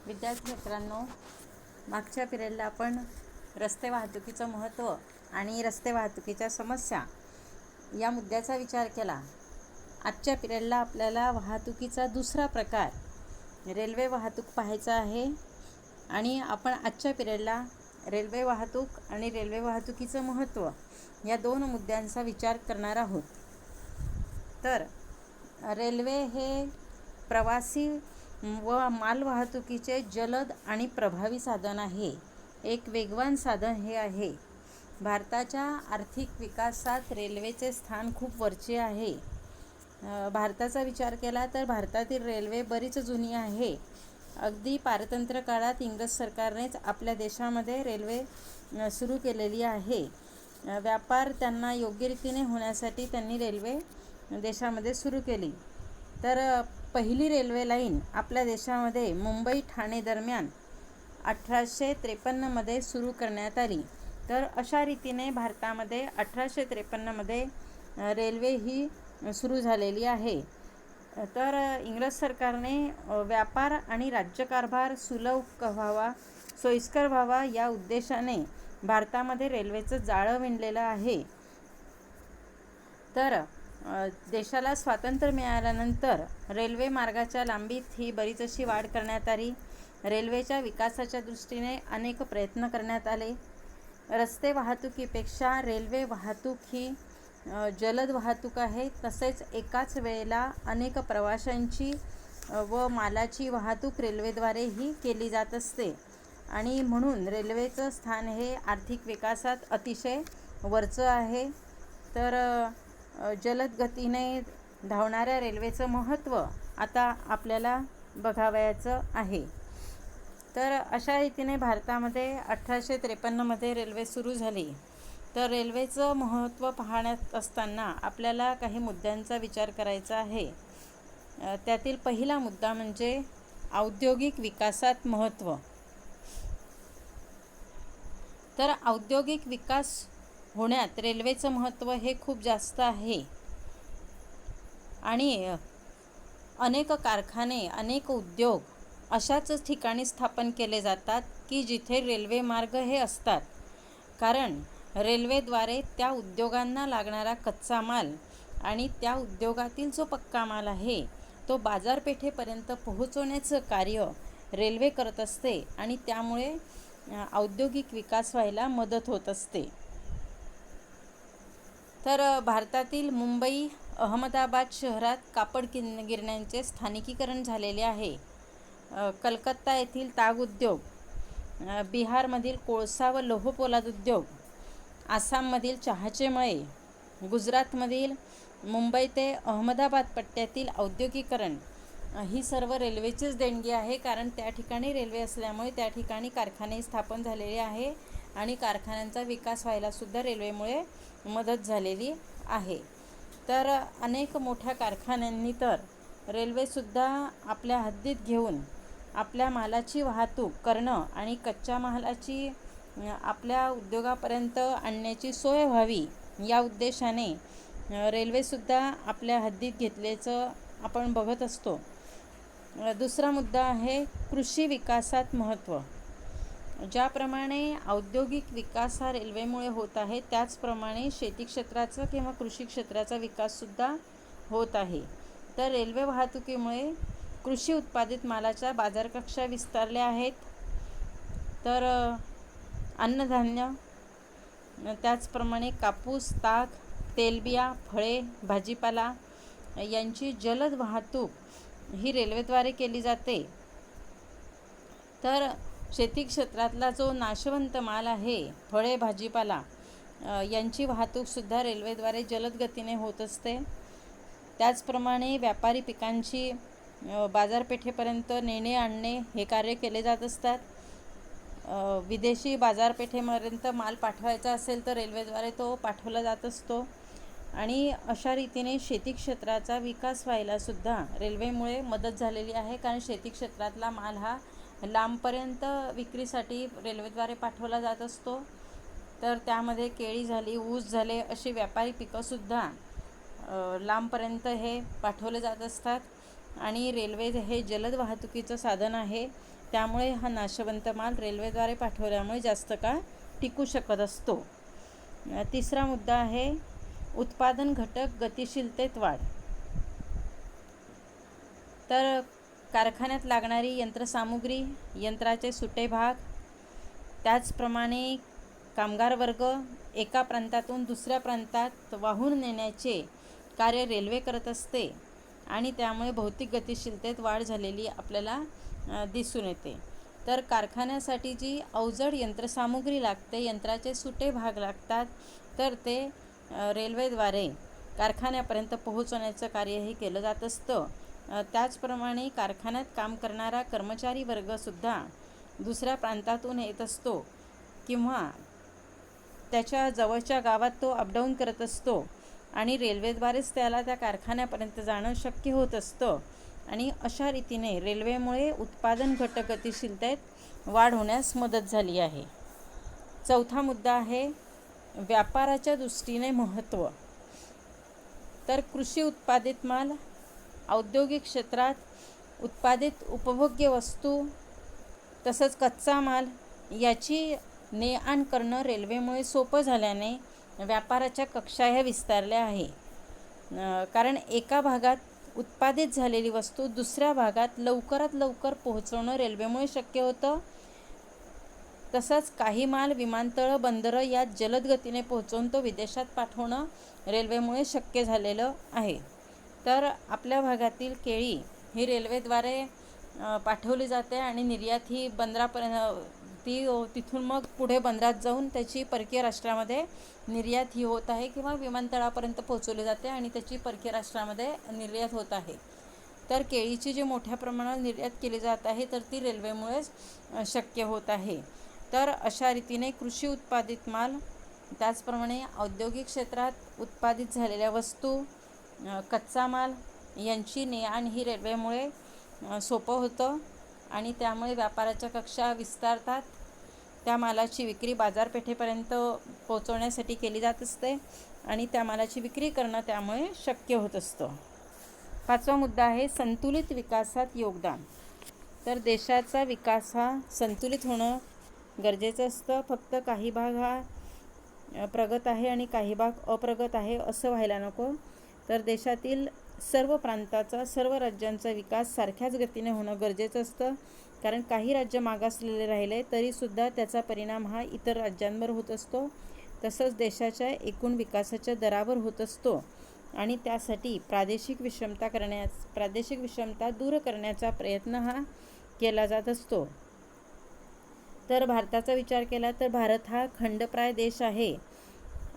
विद्यार्थी मित्रांनो, मागच्या पिरियडला आपण रस्ते वाहतुकीचं महत्त्व आणि रस्ते वाहतुकीच्या समस्या या मुद्द्याचा विचार केला. आजच्या पिरियडला आपल्याला वाहतुकीचा दुसरा प्रकार रेल्वे वाहतूक पाहायचा आहे आणि आपण आजच्या पिरियडला रेल्वे वाहतूक आणि रेल्वे वाहतुकीचं महत्त्व या दोन मुद्द्यांचा विचार करणार आहोत. तर रेल्वे हे प्रवासी व मालवाहतुकीचे जलद आणि प्रभावी साधन आहे. एक वेगवान साधन हे आहे. भारताच्या आर्थिक विकासात रेल्वेचे स्थान खूप वरचे आहे. भारताचा विचार केला तर भारतातील रेल्वे बरीच जुनी आहे. अगदी पारतंत्र्य काळात इंग्रज सरकारनेच आपल्या देशामध्ये रेल्वे सुरू केलेली आहे. व्यापार त्यांना योग्य रीतीने होण्यासाठी त्यांनी रेल्वे देशामध्ये सुरू केली. तर पहिली रेल्वे लाईन आपल्या देशामध्ये मुंबई ठाणे दरम्यान 1853मध्ये सुरू करण्यात आली. तर अशा रीतीने भारतामध्ये 1853मध्ये रेल्वे ही सुरू झालेली आहे. तर इंग्रज सरकारने व्यापार आणि राज्यकारभार सुलभ व्हावा, सोयीस्कर व्हावा या उद्देशाने भारतामध्ये रेल्वेचं जाळं विणलेलं आहे. तर देशाला स्वातंत्र्य मिळाल्यानंतर रेल्वे मार्गाच्या लांबीत ही बरीच अशी वाढ करण्यात आली. रेल्वेच्या विकासाच्या दृष्टीने अनेक प्रयत्न करण्यात आले. रस्ते वाहतुकीपेक्षा रेल्वे वाहतूक ही जलद वाहतूक आहे. तसेच एकाच वेळेला अनेक प्रवाशांची व मालाची वाहतूक रेल्वेद्वारे ही केली जात असते आणि म्हणून रेल्वेचं स्थान हे आर्थिक विकासात अतिशय वरचं आहे. तर जलद गतीने धावणाऱ्या रेल्वेचं महत्त्व आता आपल्याला बघावयाचं आहे. तर अशा रीतीने भारतामध्ये 1853मध्ये रेल्वे सुरू झाली. तर रेल्वेचं महत्त्व पाहण्यात असताना आपल्याला काही मुद्द्यांचा विचार करायचा आहे. त्यातील पहिला मुद्दा म्हणजे औद्योगिक विकासात महत्त्व. तर औद्योगिक विकास होण्यात रेल्वेचं महत्त्व हे खूप जास्त आहे आणि अनेक कारखाने, अनेक उद्योग अशाच ठिकाणी स्थापन केले जातात की जिथे रेल्वे मार्ग हे असतात. कारण रेल्वेद्वारे त्या उद्योगांना लागणारा कच्चा माल आणि त्या उद्योगातील जो पक्का माल आहे तो बाजारपेठेपर्यंत पोहोचवण्याचं कार्य रेल्वे करत असते आणि त्यामुळे औद्योगिक विकास व्हायला मदत होत असते. तर भारतातील मुंबई, अहमदाबाद शहरात कापड गिरण्यांचे स्थानिकीकरण झालेले आहे. कलकत्ता येथील ताग उद्योग, बिहारमधील कोळसा व लोहपोलाद उद्योग, आसाममधील चहाचे मळे, गुजरातमधील मुंबई ते अहमदाबाद पट्ट्यातील औद्योगिकरण ही सर्व रेल्वेचीच देणगी आहे. कारण त्या ठिकाणी रेल्वे असल्यामुळे त्या ठिकाणी कारखाने स्थापन झालेले आहे आणि कारखान्यांचा विकास व्हायलासुद्धा रेल्वेमुळे मदत झालेली आहे. तर अनेक मोठ्या कारखान्यांनी तर रेल्वेसुद्धा आपल्या हद्दीत घेऊन आपल्या मालाची वाहतूक करणं आणि कच्च्या मालाची आपल्या उद्योगापर्यंत आणण्याची सोय व्हावी या उद्देशाने रेल्वेसुद्धा आपल्या हद्दीत घेतल्याचं आपण बघत असतो. दुसरा मुद्दा आहे कृषी विकासात महत्त्व. ज्याप्रमाणे औद्योगिक विकास हा रेल्वेमुळे होत आहे त्याचप्रमाणे शेती क्षेत्राचा किंवा कृषी क्षेत्राचा विकाससुद्धा होत आहे. तर रेल्वे वाहतुकीमुळे कृषी उत्पादित मालाच्या बाजारकक्षा विस्तारल्या आहेत. तर अन्नधान्य, त्याचप्रमाणे कापूस, ताग, तेलबिया, फळे, भाजीपाला यांची जलद वाहतूक ही रेल्वेद्वारे केली जाते. तर शेती क्षेत्रातला जो नाशवंत माल आहे, फळे, भाजीपाला यांची वाहतूकसुद्धा रेल्वेद्वारे जलद गतीने होत असते. त्याचप्रमाणे व्यापारी पिकांची बाजारपेठेपर्यंत नेणे आणणे हे कार्य केले जात असतात. विदेशी बाजारपेठेपर्यंत माल पाठवायचा असेल तर रेल्वेद्वारे तो पाठवला जात असतो आणि अशा रीतीने शेती क्षेत्राचा विकास व्हायलासुद्धा रेल्वेमुळे मदत झालेली आहे. कारण शेती क्षेत्रातला माल हा लांबपर्यंत विक्रीसाठी रेल्वेद्वारे पाठवला जात असतो. तर त्यामध्ये केळी झाली, ऊस झाले अशी व्यापारी पिकंसुद्धा लांबपर्यंत हे पाठवले जात असतात. आणि रेल्वे हे जलद वाहतुकीचं साधन आहे, त्यामुळे हा नाशवंत माल रेल्वेद्वारे पाठवल्यामुळे जास्त काळ टिकू शकत असतो. तिसरा मुद्दा आहे उत्पादन घटक गतिशीलतेत वाढ. तर कारखान्यात लागणारी यंत्रसामुग्री, यंत्राचे सुटे भाग, त्याचप्रमाणे कामगार वर्ग एका प्रांतातून दुसऱ्या प्रांतात वाहून नेण्याचे कार्य रेल्वे करत असते आणि त्यामुळे भौतिक गतिशीलतेत वाढ झालेली आपल्याला दिसून येते. तर कारखान्यासाठी जी अवजड यंत्रसामुग्री लागते, यंत्राचे सुटे भाग लागतात, तर ते रेल्वेद्वारे कारखान्यापर्यंत पोहोचवण्याचं कार्यही केलं जात असतं. त्याचप्रमाणे कारखान्यात काम करणारा कर्मचारी वर्गसुद्धा दुसऱ्या प्रांतातून येत असतो किंवा त्याच्या जवळच्या गावात तो अपडाऊन करत असतो आणि रेल्वेद्वारेच त्याला त्या कारखान्यापर्यंत जाणं शक्य होत असतं. आणि अशा रीतीने रेल्वेमुळे उत्पादन घटक गतिशीलतेत वाढ होण्यास मदत झाली आहे. चौथा मुद्दा आहे व्यापाराच्या दृष्टीने महत्त्व. तर कृषी उत्पादित माल, औद्योगिक क्षेत्रात उत्पादित उपभोग्य वस्तू तसंच कच्चा माल याची ने-आण करणं रेल्वेमुळे सोपं झाल्याने व्यापाराच्या कक्षा ह्या विस्तारल्या आहे. कारण एका भागात उत्पादित झालेली वस्तू दुसऱ्या भागात लवकरात लवकर पोहोचवणं रेल्वेमुळे शक्य होतं. तसंच काही माल विमानतळं, बंदरं यात जलद गतीने पोहोचवून तो विदेशात पाठवणं रेल्वेमुळे शक्य झालेलं आहे. तर आपल्या भागातील केळी ही रेल्वेद्वारे पाठवली जाते आणि निर्यात ही बंदरापर्यंत तिथून मग पुढे बंदरात जाऊन त्याची परकीय राष्ट्रामध्ये निर्यात ही होत आहे किंवा विमानतळापर्यंत पोहोचवली जाते आणि त्याची परकीय राष्ट्रामध्ये निर्यात होत आहे. तर केळीची जी मोठ्या प्रमाणात निर्यात केली जात आहे तर ती रेल्वेमुळेच शक्य होत आहे. तर अशा रीतीने कृषी उत्पादित माल, त्याचप्रमाणे औद्योगिक क्षेत्रात उत्पादित झालेल्या वस्तू, कच्चा माल यांची ने-आण ही रेल्वेमुळे सोपं होतं आणि त्यामुळे व्यापाराच्या कक्षा विस्तारतात. त्या मालाची विक्री बाजारपेठेपर्यंत पोहोचवण्यासाठी केली जात असते आणि त्या मालाची विक्री करणं त्यामुळे शक्य होत असतं. पाचवा मुद्दा आहे संतुलित विकासात योगदान. तर देशाचा विकास हा संतुलित होणं गरजेचं असतं. फक्त काही भाग हा प्रगत आहे आणि काही भाग अप्रगत आहे असं व्हायला नको. तर देशातील सर्व प्रांताचा, सर्व राज्यांचा विकास सारख्याच गतीने होणं गरजेचं असतं. कारण काही राज्य मागासलेले राहिले तरीसुद्धा त्याचा परिणाम हा इतर राज्यांवर होत असतो. तसंच देशाच्या एकूण विकासाच्या दरावर होत असतो आणि त्यासाठी प्रादेशिक विषमता दूर करण्याचा प्रयत्न हा केला जात असतो. तर भारताचा विचार केला तर भारत हा खंडप्राय देश आहे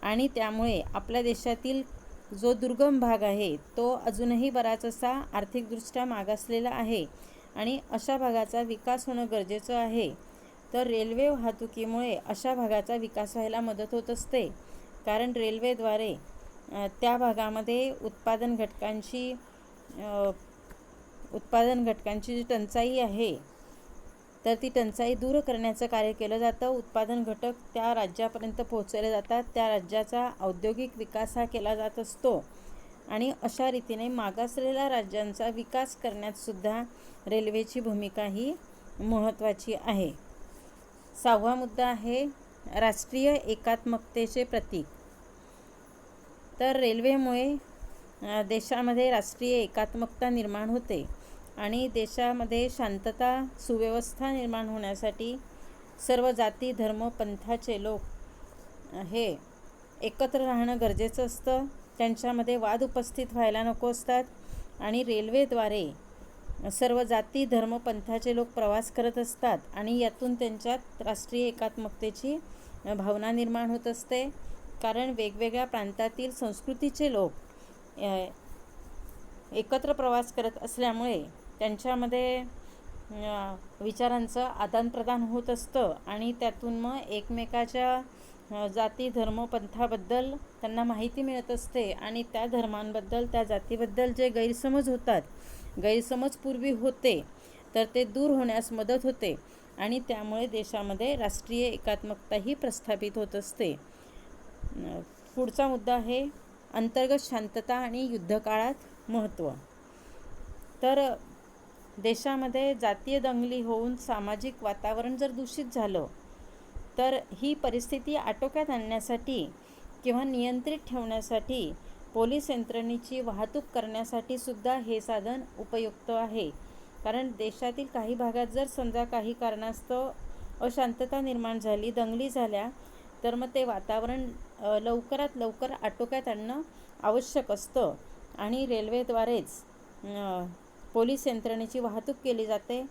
आणि त्यामुळे आपल्या देशातील जो दुर्गम भाग आहे तो अजूनही बराच असा आर्थिकदृष्ट्या मागासलेला आहे आणि अशा भागाचा विकास होणं गरजेचं आहे. तर रेल्वे वाहतुकीमुळे अशा भागाचा विकास व्हायला मदत होत असते. कारण रेल्वेद्वारे त्या भागामध्ये उत्पादन घटकांची जी टंचाई आहे तर ती टंचाई दूर करण्याचं कार्य केलं जातं. उत्पादन घटक त्या राज्यापर्यंत पोहोचवले जातात. त्या राज्याचा औद्योगिक विकास हा केला जात असतो आणि अशा रीतीने मागासलेल्या राज्यांचा विकास करण्यातसुद्धा रेल्वेची भूमिका ही महत्त्वाची आहे. सहावा मुद्दा आहे राष्ट्रीय एकात्मकतेचे प्रतीक. तर रेल्वेमुळे देशामध्ये राष्ट्रीय एकात्मकता निर्माण होते आणि देशामध्ये शांतता, सुव्यवस्था निर्माण होण्यासाठी सर्व जाती, धर्म, पंथाचे लोक हे एकत्र राहणं गरजेचं असतं. त्यांच्यामध्ये वाद उपस्थित व्हायला नको असतात आणि रेल्वेद्वारे सर्व जाती, धर्म, पंथाचे लोक प्रवास करत असतात आणि यातून त्यांच्यात राष्ट्रीय एकात्मकतेची भावना निर्माण होत असते. कारण वेगवेगळ्या प्रांतातील संस्कृतीचे लोक एकत्र प्रवास करत असल्यामुळे त्यांच्यामध्ये विचारांचं आदानप्रदान होत असतं आणि त्यातून मग एकमेकाच्या जाती, धर्म, पंथाबद्दल त्यांना माहिती मिळत असते आणि त्या धर्मांबद्दल, त्या जातीबद्दल जे गैरसमज पूर्वी होते तर ते दूर होण्यास मदत होते आणि त्यामुळे देशामध्ये राष्ट्रीय एकात्मकता ही प्रस्थापित होत असते. पुढचा मुद्दा आहे अंतर्गत शांतता आणि युद्धकाळात महत्त्व. तर देशामध्ये जातीय दंगली होऊन सामाजिक वातावरण जर दूषित झालं तर ही परिस्थिती आटोक्यात आणण्यासाठी किंवा नियंत्रित ठेवण्यासाठी पोलीस यंत्रणेची वाहतूक करण्यासाठी सुद्धा हे साधन उपयुक्त आहे. कारण देशातील काही भागात जर समजा काही कारणास्तव अशांतता निर्माण झाली, दंगली झाल्या, तर मग ते वातावरण लवकरात लवकर आटोक्यात आणणं आवश्यक असतं आणि रेल्वेद्वारेच पोलीस यंत्रणेची वाहतूक केली जाते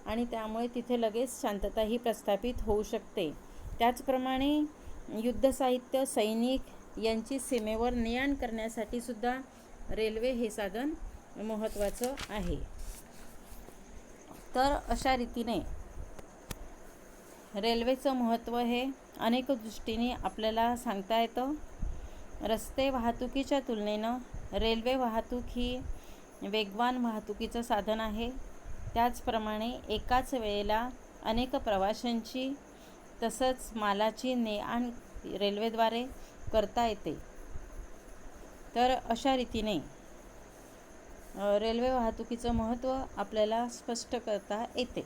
आणि त्यामुळे तिथे लगेच शांतताही प्रस्थापित होऊ शकते. त्याचप्रमाणे युद्धसाहित्य, सैनिक यांची सीमेवर ने-आण करण्यासाठी सुद्धा रेल्वे हे साधन महत्त्वाचं आहे. तर अशा रीतीने रेल्वेचं महत्त्व हे अनेक दृष्टीने आपल्याला सांगता येतं. रस्ते वाहतुकीच्या तुलनेनं रेल्वे वाहतूक ही वेगवान वाहतुकीचं साधन आहे. त्याचप्रमाणे एकाच वेळेला अनेक प्रवाशांची तसंच मालाची ने-आण रेल्वेद्वारे करता येते. तर अशा रीतीने रेल्वे वाहतुकीचं महत्त्व आपल्याला स्पष्ट करता येते.